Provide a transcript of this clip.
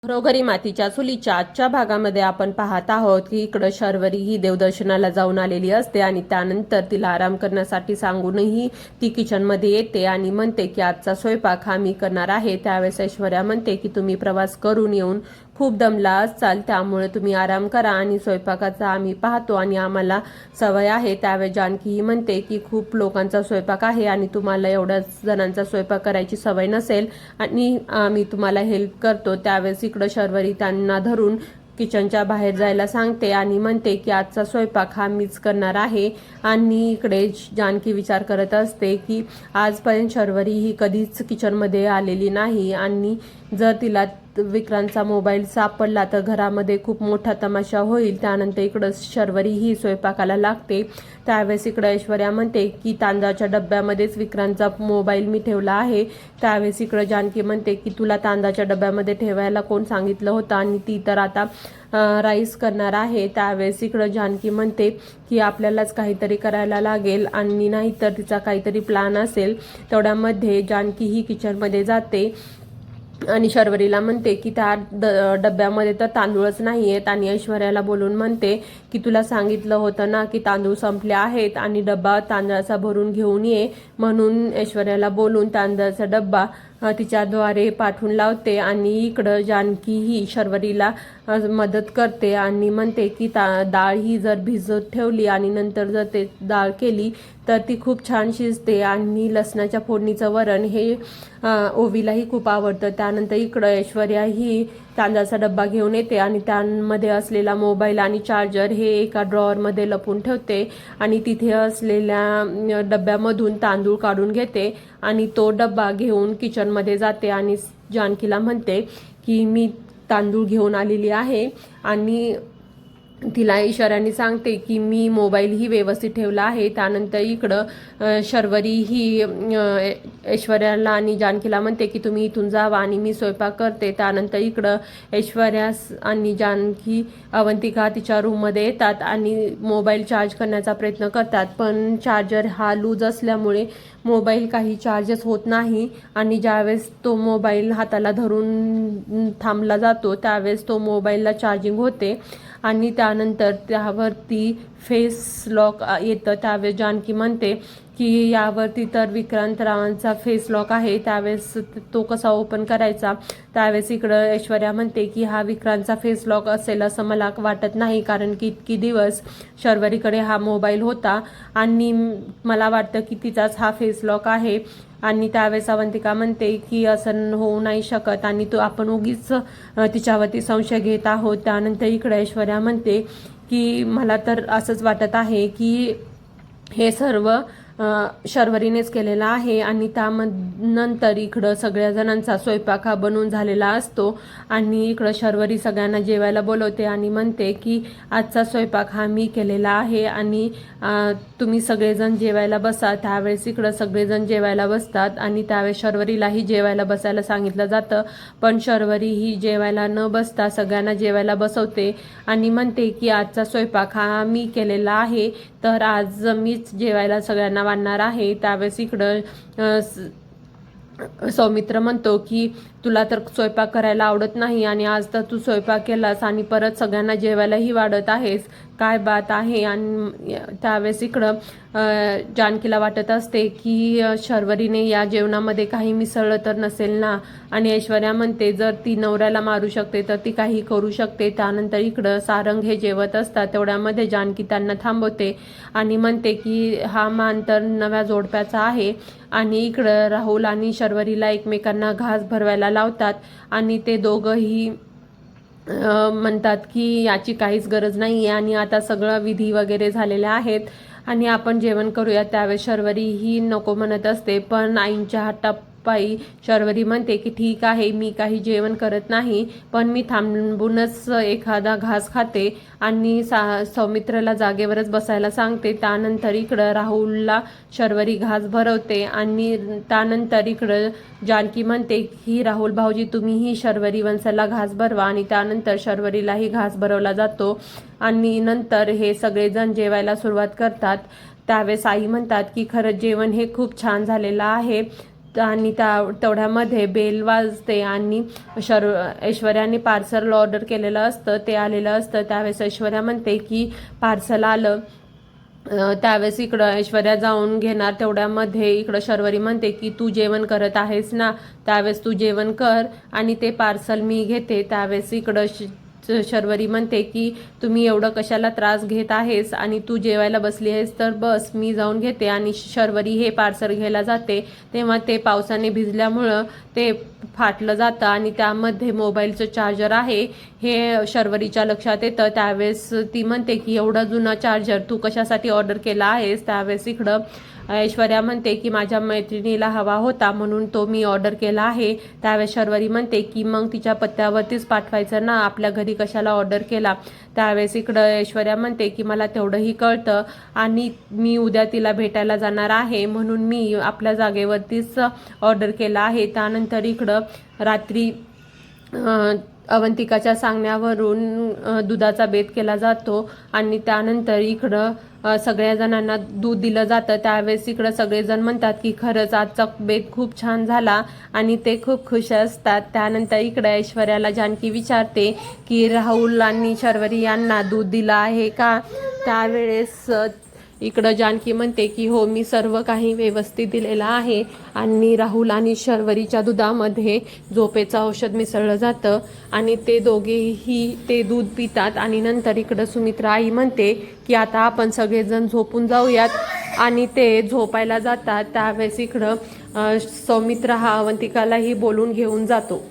घरोघरी मातीच्या चुलीच्या आजच्या भागामध्ये आपण पाहत आहोत की इकडं शर्वरी ही देवदर्शनाला जाऊन आलेली असते आणि त्यानंतर तिला आराम करण्यासाठी सांगूनही ती किचनमध्ये येते आणि म्हणते की आजचा स्वयंपाक हा मी करणार आहे। त्यावेळेस ऐश्वर्या म्हणते की तुम्ही प्रवास करून येऊन खूप दमला असाल, त्यामुळे तुम्ही आराम करा आणि स्वयंपाकाचा आम्ही पाहतो आणि आम्हाला सवय आहे। त्यावेळेस जानकी ही म्हणते की खूप लोकांचा स्वयंपाक आहे आणि तुम्हाला एवढ्याच जणांचा स्वयंपाक करायची सवय नसेल आणि आम्ही तुम्हाला हेल्प करतो। त्यावेळेस इकडं शर्वरी त्यांना धरून किचनच्या बाहेर जायला सांगते आणि म्हणते की आजचा स्वयंपाक हा मीच करणार आहे। आणि इकडे जानकी विचार करत असते की आजपर्यंत शर्वरी ही कधीच किचनमध्ये आलेली नाही आणि जर तिला विक्रांतचा मोबाईल सापडला तर घरामध्ये खूप मोठा तमाशा होईल। त्यानंतर इकडं शर्वरी ही स्वयंपाकाला लागते। त्यावेळेस इकडं ऐश्वर्या म्हणते की तांदळाच्या डब्यामध्येच विक्रांतचा मोबाईल मी ठेवला आहे। त्यावेळेस इकडं जानकी म्हणते की तुला तांदळाच्या डब्यामध्ये ठेवायला कोण सांगितलं होतं आणि ती तर आता राईस करणार आहे। त्यावेळेस इकडं जानकी म्हणते की आपल्यालाच काहीतरी करायला लागेल आणि नाहीतर तिचा काहीतरी प्लॅन असेल। तेवढ्यामध्ये जानकी ही किचनमध्ये जाते आणि शर्वरीला म्हणते की त्या डब्यामध्ये तर तांदूळच नाही आहेत आणि ऐश्वर्याला बोलून म्हणते की तुला सांगितलं होतं ना की तांदूळ संपले आहेत आणि डब्बा तांदळाचा भरून घेऊन ये, म्हणून ऐश्वर्याला बोलून तांदळाचा डब्बा तिच्याद्वारे पाठवून लावते। आणि इकडं जानकी ही शर्वरीला मदत करते आणि म्हणते की डाळ ही जर भिजत ठेवली आणि नंतर जर ते डाळ केली तर ती खूप छान शिजते आणि लसणाच्या फोडणीचं वरण हे ओवीलाही खूप आवडतं। त्यानंतर इकडं ऐश्वर्या ही तांदळाचा डब्बा घेऊन येते आणि त्यामध्ये असलेला मोबाईल आणि चार्जर हे एका ड्रॉवरमध्ये लपून ठेवते आणि तिथे असलेल्या डब्यामधून तांदूळ काढून घेते आणि तो डब्बा घेऊन किचनमध्ये जाते आणि जानकीला म्हणते की मी तांदूळ घेऊन आलेली आहे आणि तिला इशाऱ्याने सांगते की मी मोबाईलही व्यवस्थित ठेवला आहे। त्यानंतर इकडं शर्वरी ही ऐश्वर्याला आणि जानकीला म्हणते की तुम्ही इथून जावा आणि मी स्वयंपाक करते। त्यानंतर इकडं ऐश्वर्या आणि जानकी अवंतिका तिच्या रूममध्ये येतात आणि मोबाईल चार्ज करण्याचा प्रयत्न करतात, पण चार्जर हा लूज असल्यामुळे मोबाईल काही चार्जच होत नाही आणि ज्यावेळेस तो मोबाईल हाताला धरून थांबला जातो त्यावेळेस तो मोबाईलला चार्जिंग होते आणि त्यानंतर त्यावरती फेस लॉक येतं। त्यावेळेस जानकी म्हणते की यावरती तर विक्रांतरावांचा फेस लॉक आहे, त्यावेळेस तो कसा ओपन करायचा। त्यावेळेस इकडं ऐश्वर्या म्हणते की हा विक्रांतचा फेस लॉक असेल असं मला वाटत नाही, कारण की इतकी दिवस शर्वरीकडे हा मोबाईल होता आणि मला वाटतं की तिचाच हा फेस लॉक आहे। आणि त्यावेळेस अवंतिका म्हणते की असं होऊ नाही शकत आणि तो आपण उगीच तिच्यावरती संशय घेत आहोत। त्यानंतर इकडे ऐश्वर्या म्हणते की मला तर असंच वाटत आहे की हे सर्व शर्वरीनेच केलेला आहे आणि त्यानंतर इकडं सगळ्या जणांचा स्वयंपाक हा बनवून झालेला असतो आणि इकडं शर्वरी सगळ्यांना जेवायला बोलवते आणि म्हणते की आजचा स्वयंपाक हा मी केलेला आहे आणि तुम्ही सगळेजण जेवायला बसा। त्यावेळेस इकडं सगळेजण जेवायला बसतात आणि त्यावेळेस शर्वरीलाही जेवायला बसायला सांगितलं जातं, पण शर्वरी ही जेवायला न बसता सगळ्यांना जेवायला बसवते आणि म्हणते की आजचा स्वयंपाक हा मी केलेला आहे, तर आज मीच जेवायला सगळ्यांना वाढणार आहे। त्यावेळेस इकडं सौमित्र म्हणतो की तुला तर स्वयंपाक करायला आवडत नाही आणि आज तर तू स्वयंपाक केलास आणि परत सगळ्यांना जेवायलाही वाढत आहेस, काय बात आहे। आणि त्यावेळेस इकडं जानकीला वाटत असते की शर्वरीने या जेवणामध्ये काही मिसळलं तर नसेल ना, आणि ऐश्वर्या म्हणते जर ती नवऱ्याला मारू शकते तर ती काही करू शकते। त्यानंतर इकडं सारंग हे जेवत असतात, तेवढ्यामध्ये जानकी त्यांना थांबवते आणि म्हणते की हा मान तर नव्या जोडप्याचा आहे आणि इकडं राहुल आणि शर्वरीला एकमेकांना घास भरवायला लावतात आणि ते दोघंही म्हणतात की याची काहीच गरज नाही आहे आणि आता सगळं विधी वगैरे झालेले आहेत आणि आपण जेवण करूया। त्यावेळेस शर्वरी ही नको म्हणत असते, पण आईंच्या हट्टापायी शर्वरी म्हणते की ठीक आहे मी काही जेवण करत नाही, पण मी थांबूनच एखादा घास खाते आणि सौमित्रला जागेवरच बसायला सांगते। त्यानंतर इकडं राहुलला शर्वरी घास भरवते आणि त्यानंतर इकडं जानकी म्हणते की राहुल भाऊजी तुम्हीही शर्वरी वंशाला घास भरवा आणि त्यानंतर शर्वरीलाही घास भरवला जातो आणि नंतर हे सगळेजण जेवायला सुरुवात करतात। त्यावेळेस आई म्हणतात की खरंच जेवण हे खूप छान झालेलं आहे, आणि तेवढ्यामध्ये बेल वाजते आणि ऐश्वर्याने पार्सल ऑर्डर केलेलं असतं ते आलेलं असतं. त्यावेळेस ऐश्वर्या म्हणते की पार्सल आलं. त्यावेळेस इकडं ऐश्वर्या जाऊन घेणार, तेवढ्यामध्ये इकडं शर्वरी म्हणते की तू जेवण करत आहेस ना, त्यावेळेस तू जेवण कर आणि ते पार्सल मी घेते. त्यावेळेस इकडं शर्वरी म्हणते की तुम्ही एवढं कशाला त्रास घेत आहेस आणि तू जेवायला बसली आहेस तर बस मी जाऊन घेते. आणि शर्वरी हे पार्सल घ्यायला जाते तेव्हा ते पावसाने भिजल्यामुळं ते फाटलं जातं आणि त्यामध्ये मोबाईलचं चार्जर आहे हे शर्वरीच्या लक्षात येतं. त्यावेळेस ती म्हणते की एवढा जुना चार्जर तू कशासाठी ऑर्डर केला आहेस. त्यावेळेस इकडं ऐश्वर्या म्हणते की माझ्या मैत्रिणीला हवा होता म्हणून तो मी ऑर्डर केला आहे. त्यावेळेस शर्वरी म्हणते की मग तिच्या पत्त्यावरतीच पाठवायचं ना, आपल्या घरी कशाला ऑर्डर केला. त्यावेळेस इकडं ऐश्वर्या म्हणते की मला तेवढंही कळतं आणि मी उद्या तिला भेटायला जाणार आहे म्हणून मी आपल्या जागेवरतीच ऑर्डर केला आहे. त्यानंतर इकडं रात्री अवंतिकाच्या सांगण्यावरून दुधाचा बेत केला जातो आणि त्यानंतर इकडं सगळ्या जणांना दूध दिलं जातं. त्यावेळेस इकडं सगळेजण म्हणतात की खरंच आजचा बेत खूप छान झाला आणि ते खूप खुश असतात. त्यानंतर इकडं ऐश्वर्याला जानकी विचारते की राहुल आणि शर्वरी यांना दूध दिलं आहे का. त्यावेळेस इकडं जानकी म्हणते की हो मी सर्व काही व्यवस्थित दिलेलं आहे आणि राहुल आणि शर्वरीच्या दुधामध्ये झोपेचं औषध मिसळलं जातं आणि ते दोघेही ते दूध पितात. आणि नंतर इकडं सुमित्रा आई म्हणते की आता आपण सगळेजण झोपून जाऊयात आणि ते झोपायला जातात. त्यावेळेस इकडं सौमित्र हा अवंतिकालाही बोलून घेऊन जातो.